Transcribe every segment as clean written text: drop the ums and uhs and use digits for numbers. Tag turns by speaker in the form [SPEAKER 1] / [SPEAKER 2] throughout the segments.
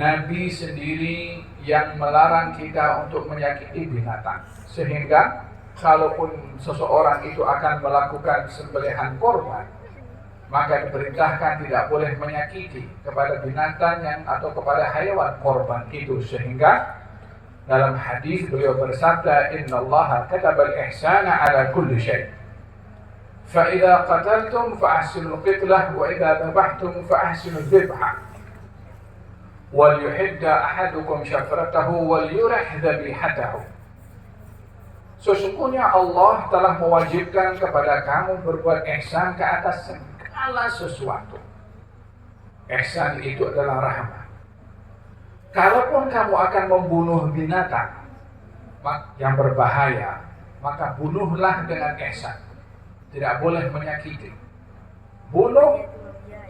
[SPEAKER 1] Nabi sendiri yang melarang kita untuk menyakiti binatang. Sehingga kalaupun seseorang itu akan melakukan sembelihan korban, maka diperintahkan tidak boleh menyakiti kepada binatang yang atau kepada hewan korban itu. Sehingga dalam hadis beliau bersabda, innallaha katabal ihsana ala kulli syai'. Fa idza qataltum fa ahsinul qitlah wa idza dhabhtum fa ahsinul dhibha. Wal yuhidda ahadukum syafratahu wal yurih dhabihatahu. Sesungguhnya Allah telah mewajibkan kepada kamu berbuat ihsan ke atas segala sesuatu. Ihsan itu adalah rahmat. Kalaupun kamu akan membunuh binatang yang berbahaya, maka bunuhlah dengan ihsan. Tidak boleh menyakiti. Bunuh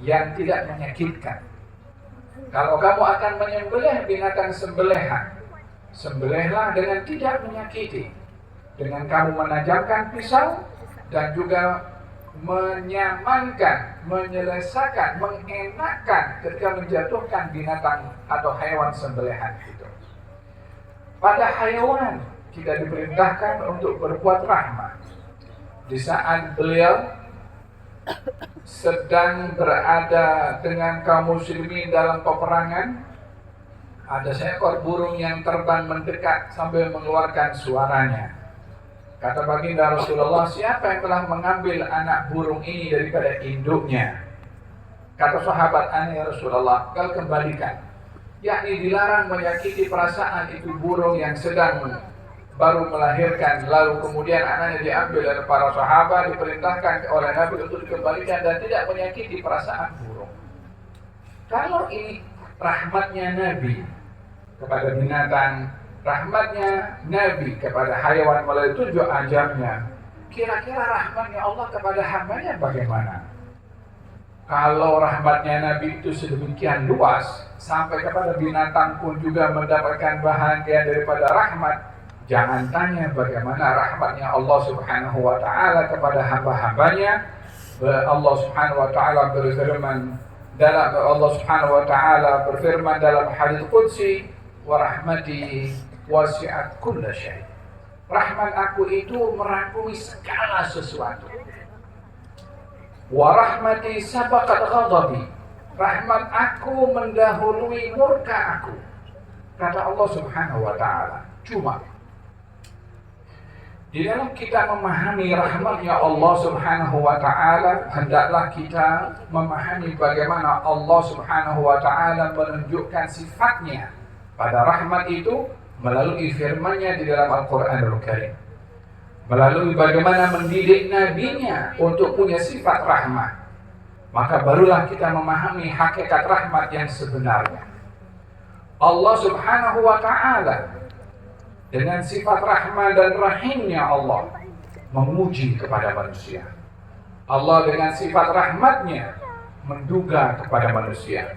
[SPEAKER 1] yang tidak menyakitkan. Kalau kamu akan menyembelih binatang sembelihan, sembelihlah dengan tidak menyakiti. Dengan kamu menajamkan pisau dan juga menyamankan, menyelesaikan, mengenakkan ketika menjatuhkan binatang atau hewan sembelihan itu. Pada hewan kita diperintahkan untuk berbuat rahmat. Di saat beliau sedang berada dengan kaum muslimin dalam peperangan, ada seekor burung yang terbang mendekat sambil mengeluarkan suaranya. Kata baginda Rasulullah, siapa yang telah mengambil anak burung ini daripada induknya? Kata sahabat, ana ya Rasulullah, kau kembalikan. Yakni dilarang menyakiti perasaan itu burung yang sedang baru melahirkan, lalu kemudian anaknya diambil oleh para sahabat, diperintahkan oleh Nabi untuk dikembalikan dan tidak menyakiti perasaan burung. Kalau ini rahmatnya Nabi kepada binatang, rahmatnya Nabi kepada hayawan melalui 7 ajarnya, kira-kira rahmatnya Allah kepada hambanya bagaimana? Kalau rahmatnya Nabi itu sedemikian luas, sampai kepada binatang pun juga mendapatkan bahagian daripada rahmat, jangan tanya bagaimana rahmatnya Allah Subhanahu wa ta'ala kepada hamba-hambanya. Allah Subhanahu wa ta'ala berfirman dalam hadits qudsi, wa rahmati wasi'at kulla syai'. Rahmat aku itu merangkumi segala sesuatu. Wa rahmati sabaqat ghadabi. Rahmat aku mendahului murka aku. Kata Allah Subhanahu wa ta'ala. Cuma di dalam kita memahami rahmatnya Allah Subhanahu wa ta'ala, hendaklah kita memahami bagaimana Allah Subhanahu wa ta'ala menunjukkan sifatnya pada rahmat itu melalui firman-Nya di dalam Al-Qur'anul Karim. Melalui bagaimana mendidik nabinya untuk punya sifat rahmat. Maka barulah kita memahami hakikat rahmat yang sebenarnya. Allah Subhanahu wa ta'ala dengan sifat rahmat dan rahimnya Allah memuji kepada manusia. Allah dengan sifat rahmatnya menduga kepada manusia.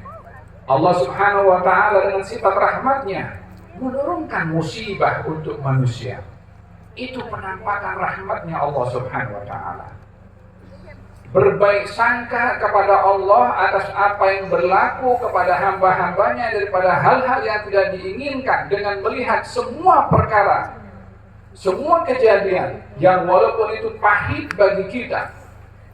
[SPEAKER 1] Allah Subhanahu wa ta'ala dengan sifat rahmatnya menurunkan musibah untuk manusia. Itu penampakan rahmatnya Allah Subhanahu wa ta'ala. Berbaik sangka kepada Allah atas apa yang berlaku kepada hamba-hambanya daripada hal-hal yang tidak diinginkan, dengan melihat semua perkara, semua kejadian yang walaupun itu pahit bagi kita,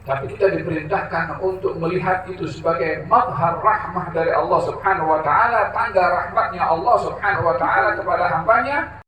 [SPEAKER 1] tapi kita diperintahkan untuk melihat itu sebagai mazhar rahmah dari Allah Subhanahu wa ta'ala, tanda rahmatnya Allah Subhanahu wa ta'ala kepada hambanya.